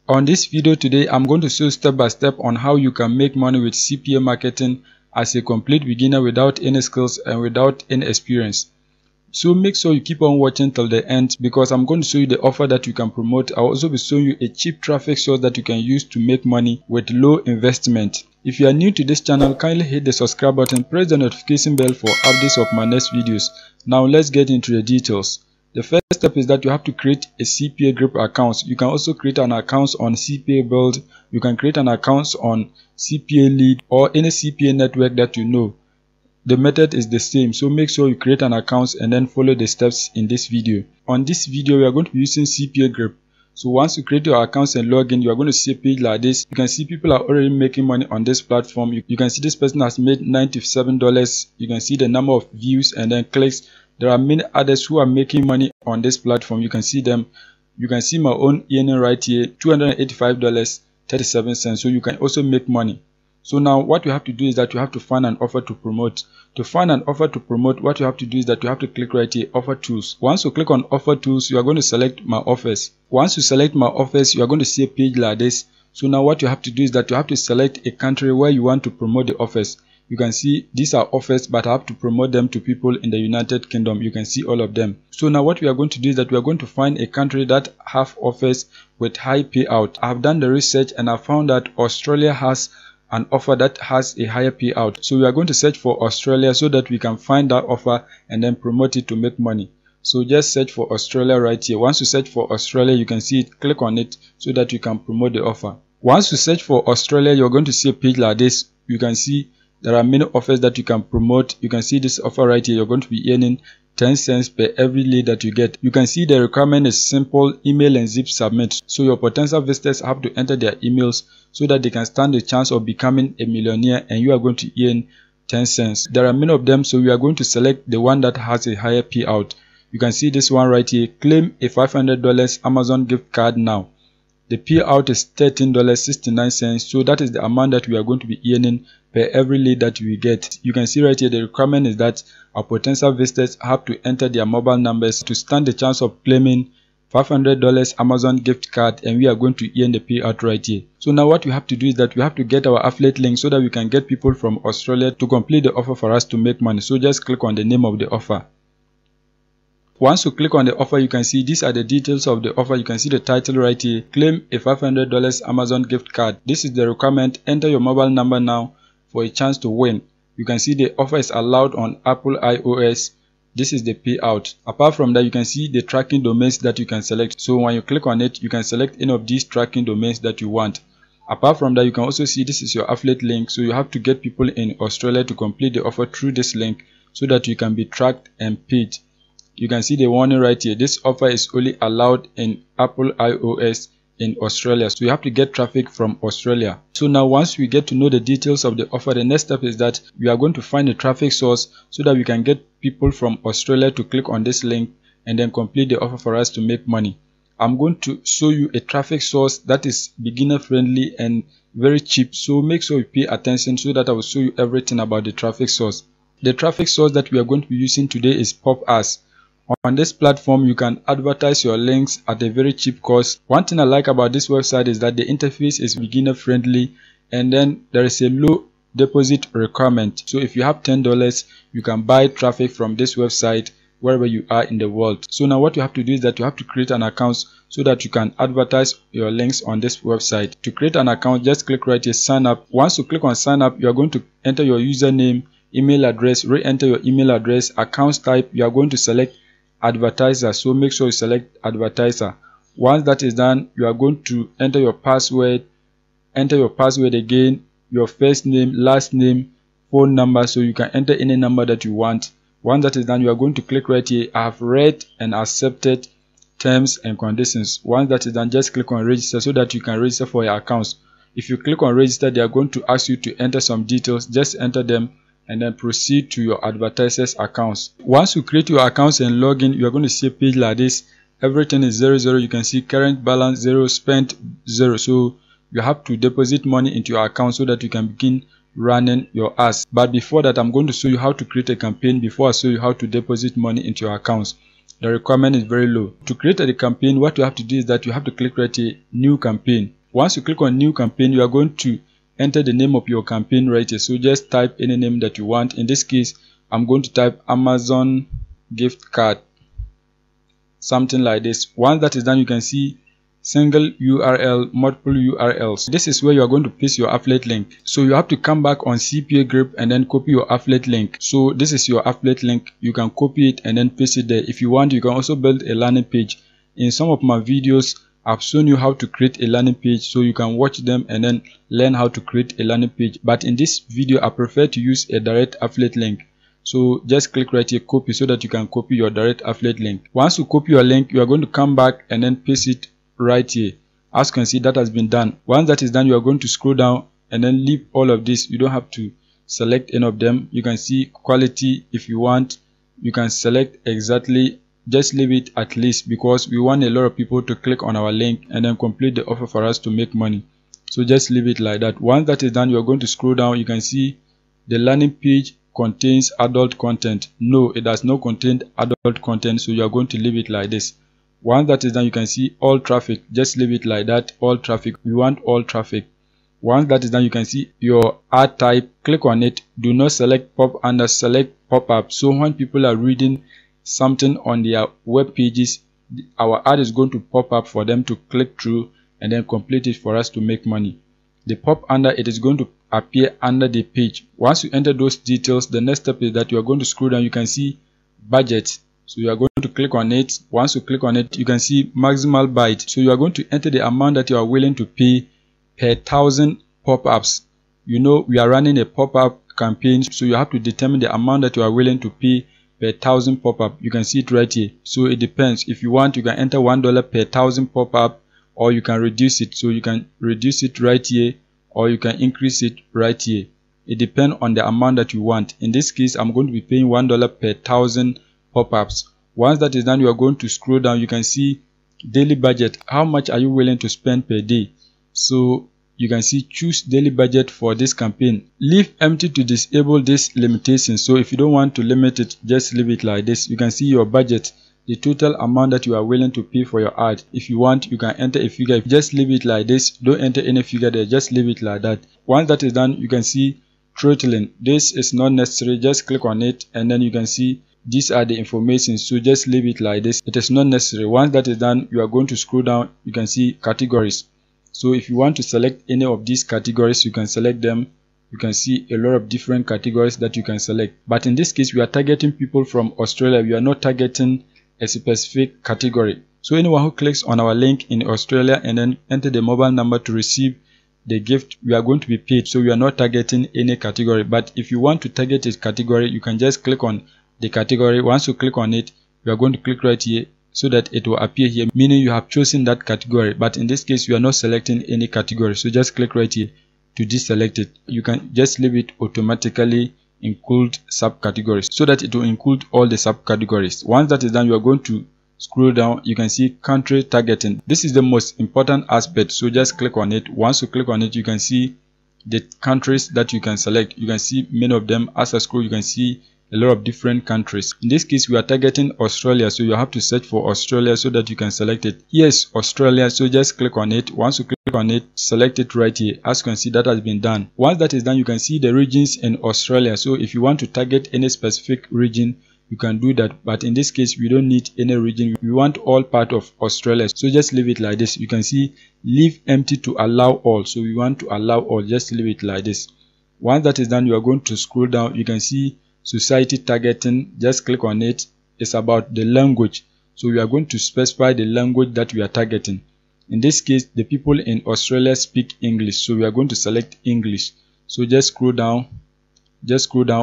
On this video today, I'm going to show step by step on how you can make money with CPA marketing as a complete beginner without any skills and without any experience. So make sure you keep on watching till the end, because I'm going to show you the offer that you can promote. I'll also be showing you a cheap traffic source that you can use to make money with low investment. If you are new to this channel, kindly hit the subscribe button, press the notification bell for updates of my next videos. Now let's get into the details. The first step is that you have to create a CPA group account. You can also create an account on CPA Build. You can create an account on CPA Lead or any CPA network that you know. The method is the same, so make sure you create an account and then follow the steps in this video. On this video, we are going to be using CPA group. So once you create your accounts and log in, you are going to see a page like this. You can see people are already making money on this platform. You can see this person has made $97. You can see the number of views and then clicks. There are many others who are making money on this platform. You can see them. You can see my own earning right here, $285.37. So you can also make money. So now what you have to do is that you have to find an offer to promote. To find an offer to promote, what you have to do is that you have to click right here, offer tools. Once you click on offer tools, you are going to select my offers. Once you select my offers, you are going to see a page like this. So now what you have to do is that you have to select a country where you want to promote the offers. You can see these are offers, but I have to promote them to people in the United Kingdom. You can see all of them. So now what we are going to do is that we are going to find a country that have offers with high payout. I have done the research and I found that Australia has an offer that has a higher payout. So we are going to search for Australia so that we can find that offer and then promote it to make money. So just search for Australia right here. Once you search for Australia, you can see it, click on it so that you can promote the offer. Once you search for Australia, you're going to see a page like this. You can see there are many offers that you can promote. You can see this offer right here. You're going to be earning 10 cents per every lead that you get. You can see the requirement is simple, email and zip submit. So your potential visitors have to enter their emails so that they can stand the chance of becoming a millionaire, and you are going to earn 10 cents. There are many of them, so we are going to select the one that has a higher payout. You can see this one right here, claim a $500 Amazon gift card now. The payout is $13.69, so that is the amount that we are going to be earning per every lead that we get. You can see right here the requirement is that our potential visitors have to enter their mobile numbers to stand the chance of claiming $500 Amazon gift card, and we are going to earn the payout right here. So now what we have to do is that we have to get our affiliate link so that we can get people from Australia to complete the offer for us to make money. So just click on the name of the offer. Once you click on the offer, you can see these are the details of the offer. You can see the title right here, claim a $500 Amazon gift card. This is the requirement. Enter your mobile number now for a chance to win. You can see the offer is allowed on Apple iOS. This is the payout. Apart from that, you can see the tracking domains that you can select. So when you click on it, you can select any of these tracking domains that you want. Apart from that, you can also see this is your affiliate link. So you have to get people in Australia to complete the offer through this link so that you can be tracked and paid. You can see the warning right here. This offer is only allowed in Apple iOS in Australia. So you have to get traffic from Australia. So now once we get to know the details of the offer, the next step is that we are going to find a traffic source so that we can get people from Australia to click on this link and then complete the offer for us to make money. I'm going to show you a traffic source that is beginner friendly and very cheap. So make sure you pay attention so that I will show you everything about the traffic source. The traffic source that we are going to be using today is Pop Ads. On this platform, you can advertise your links at a very cheap cost. One thing I like about this website is that the interface is beginner friendly, and then there is a low deposit requirement. So if you have $10, you can buy traffic from this website wherever you are in the world. So now what you have to do is that you have to create an account so that you can advertise your links on this website. To create an account, just click right here, sign up. Once you click on sign up, you are going to enter your username, email address, re-enter your email address, account type. You are going to select advertiser, so make sure you select advertiser. Once that is done, you are going to enter your password again, your first name, last name, phone number, so you can enter any number that you want. Once that is done, you are going to click right here, I have read and accepted terms and conditions. Once that is done, just click on register so that you can register for your accounts. If you click on register, they are going to ask you to enter some details. Just enter them and then proceed to your advertisers accounts. Once you create your accounts and log in, you are going to see a page like this. Everything is 00. You can see current balance 0, spent 0. So you have to deposit money into your account so that you can begin running your ads. But before that, I'm going to show you how to create a campaign before I show you how to deposit money into your accounts. The requirement is very low. To create a campaign, what you have to do is that you have to click right here, new campaign. Once you click on new campaign, you are going to enter the name of your campaign right here. So just type any name that you want. In this case, I'm going to type Amazon gift card, something like this. Once that is done, you can see single URL, multiple URLs. This is where you are going to paste your affiliate link. So you have to come back on CPA grip and then copy your affiliate link. So this is your affiliate link. You can copy it and then paste it there. If you want, you can also build a landing page. In some of my videos, I've shown you how to create a landing page, so you can watch them and then learn how to create a landing page. But in this video, I prefer to use a direct affiliate link. So just click right here, copy, so that you can copy your direct affiliate link. Once you copy your link, you are going to come back and then paste it right here. As you can see, that has been done. Once that is done, you are going to scroll down and then leave all of this. You don't have to select any of them. You can see quality. If you want, you can select exactly. Just leave it at least, because we want a lot of people to click on our link and then complete the offer for us to make money. So just leave it like that. Once that is done, you are going to scroll down. You can see the landing page contains adult content. No, it does not contain adult content, so you are going to leave it like this. Once that is done, you can see all traffic. Just leave it like that. All traffic. We want all traffic. Once that is done, you can see your ad type. Click on it. Do not select pop under, select pop-up. So when people are reading something on their web pages, our ad is going to pop up for them to click through and then complete it for us to make money. The pop under, it is going to appear under the page. Once you enter those details, the next step is that you are going to scroll down. You can see budget. So you are going to click on it. Once you click on it, you can see maximal bite. So you are going to enter the amount that you are willing to pay per 1,000 pop-ups. You know, we are running a pop-up campaign, so you have to determine the amount that you are willing to pay per 1,000 pop-up. You can see it right here. So it depends. If you want, you can enter $1 per 1,000 pop-up, or you can reduce it. So you can reduce it right here, or you can increase it right here. It depends on the amount that you want. In this case, I'm going to be paying $1 per 1,000 pop-ups. Once that is done, you are going to scroll down. You can see daily budget. How much are you willing to spend per day? So you can see choose daily budget for this campaign. Leave empty to disable this limitation. So if you don't want to limit it, just leave it like this. You can see your budget, the total amount that you are willing to pay for your ad. If you want, you can enter a figure. Just leave it like this. Don't enter any figure there. Just leave it like that. Once that is done, you can see throttling. This is not necessary. Just click on it and then you can see these are the information. So just leave it like this. It is not necessary. Once that is done, you are going to scroll down. You can see categories. So if you want to select any of these categories, you can select them. You can see a lot of different categories that you can select. But in this case, we are targeting people from Australia. We are not targeting a specific category. So anyone who clicks on our link in Australia and then enter the mobile number to receive the gift, we are going to be paid. So we are not targeting any category. But if you want to target a category, you can just click on the category. Once you click on it, you are going to click right here so that it will appear here, meaning you have chosen that category. But in this case, you are not selecting any category. So just click right here to deselect it. You can just leave it automatically include subcategories, so that it will include all the subcategories. Once that is done, you are going to scroll down. You can see country targeting. This is the most important aspect, so just click on it. Once you click on it, you can see the countries that you can select. You can see many of them. As I scroll, you can see a lot of different countries. In this case, we are targeting Australia, so you have to search for Australia so that you can select it. Yes, Australia, so just click on it. Once you click on it, select it right here. As you can see, that has been done. Once that is done, you can see the regions in Australia. So if you want to target any specific region, you can do that. But in this case, we don't need any region. We want all part of Australia, so just leave it like this. You can see leave empty to allow all. So we want to allow all. Just leave it like this. Once that is done, you are going to scroll down. You can see society targeting. Just click on it. It's about the language, so we are going to specify the language that we are targeting. In this case, the people in Australia speak English, so we are going to select English. So just scroll down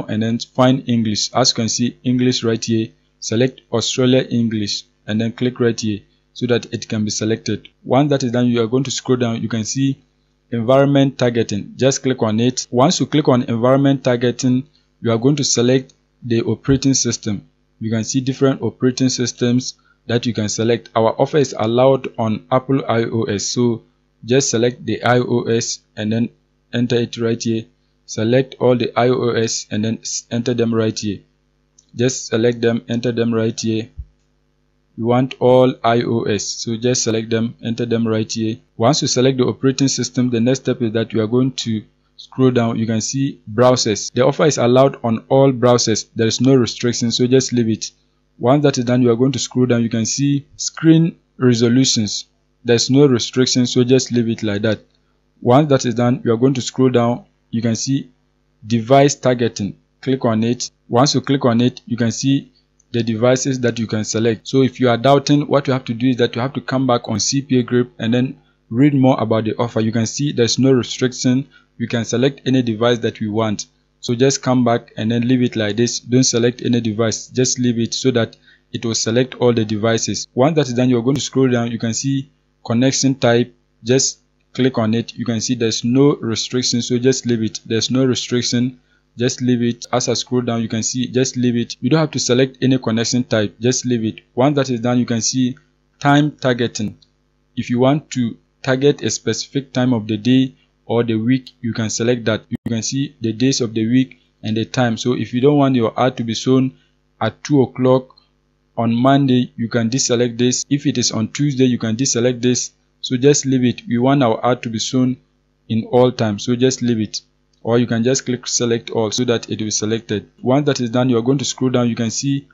and then find English. As you can see, English right here. Select Australia English and then click right here so that it can be selected. Once that is done, you are going to scroll down. You can see environment targeting. Just click on it. Once you click on environment targeting, you are going to select the operating system. You can see different operating systems that you can select. Our offer is allowed on Apple iOS, so just select the iOS and then enter it right here. Select all the iOS and then enter them right here. Just select them, enter them right here. you want all iOS, so just select them, enter them right here. Once you select the operating system, the next step is that you are going to scroll down. You can see browsers. The offer is allowed on all browsers. There is no restriction, so just leave it. Once that is done, you are going to scroll down. You can see screen resolutions. There's no restriction, so just leave it like that. Once that is done, you are going to scroll down. You can see device targeting. Click on it. Once you click on it, you can see the devices that you can select. So if you are doubting, what you have to do is that you have to come back on CPA Grip and then read more about the offer. You can see there's no restriction. We can select any device that we want. So just come back and then leave it like this. Don't select any device, just leave it so that it will select all the devices. Once that is done, you're going to scroll down. You can see connection type. Just click on it. You can see there's no restriction, so just leave it. There's no restriction, just leave it. As I scroll down, you can see just leave it. You don't have to select any connection type, just leave it. Once that is done, you can see time targeting. If you want to target a specific time of the day or the week, you can select that. You can see the days of the week and the time. So if you don't want your ad to be shown at 2 o'clock on Monday, you can deselect this. If it is on Tuesday, you can deselect this. So just leave it. We want our ad to be shown in all time, so just leave it. Or you can just click select all so that it will be selected. Once that is done, you are going to scroll down. You can see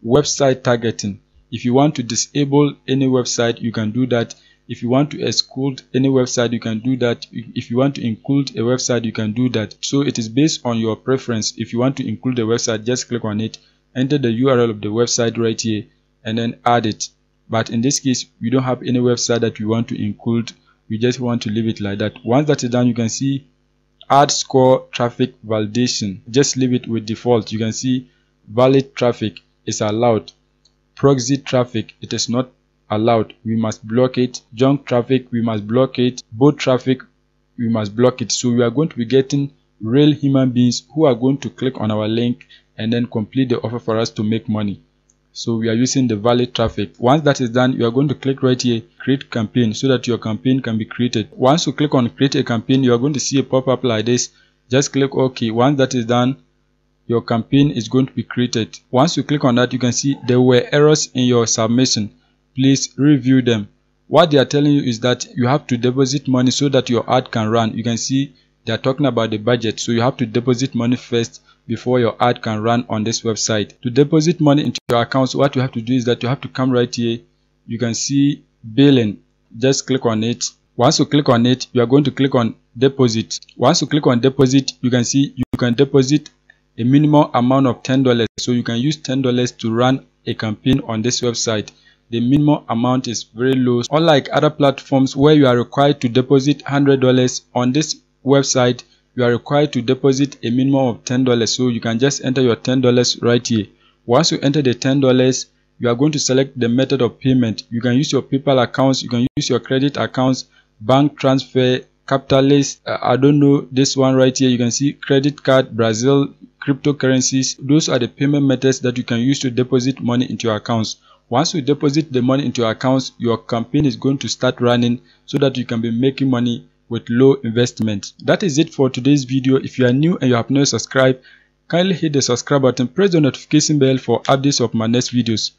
website targeting. If you want to disable any website, you can do that. If you want to exclude any website, you can do that. If you want to include a website, you can do that. So it is based on your preference. If you want to include a website, just click on it, enter the URL of the website right here, and then add it. But in this case, we don't have any website that we want to include. We just want to leave it like that. Once that is done, you can see ad score traffic validation. Just leave it with default. You can see valid traffic is allowed. Proxy traffic, it is not allowed. We must block it. Junk traffic, we must block it. Bot traffic, we must block it. So we are going to be getting real human beings who are going to click on our link and then complete the offer for us to make money. So we are using the valid traffic. Once that is done, you are going to click right here, create campaign, so that your campaign can be created. Once you click on create a campaign, you are going to see a pop-up like this. Just click OK. Once that is done, your campaign is going to be created. Once you click on that, you can see there were errors in your submission. Please review them. What they are telling you is that you have to deposit money so that your ad can run. You can see they are talking about the budget, so you have to deposit money first before your ad can run on this website. To deposit money into your accounts, what you have to do is that you have to come right here. You can see billing. Just click on it. Once you click on it, you are going to click on deposit. Once you click on deposit, you can see you can deposit a minimum amount of $10. So you can use $10 to run a campaign on this website. The minimum amount is very low. Unlike other platforms where you are required to deposit $100, on this website you are required to deposit a minimum of $10. So you can just enter your $10 right here. Once you enter the $10, you are going to select the method of payment. You can use your PayPal accounts, you can use your credit accounts, bank transfer, capitalist, I don't know, this one right here. You can see credit card, Brazil, cryptocurrencies. Those are the payment methods that you can use to deposit money into your accounts. Once you deposit the money into your accounts, your campaign is going to start running so that you can be making money with low investment. That is it for today's video. If you are new and you have not subscribed, kindly hit the subscribe button, press the notification bell for updates of my next videos.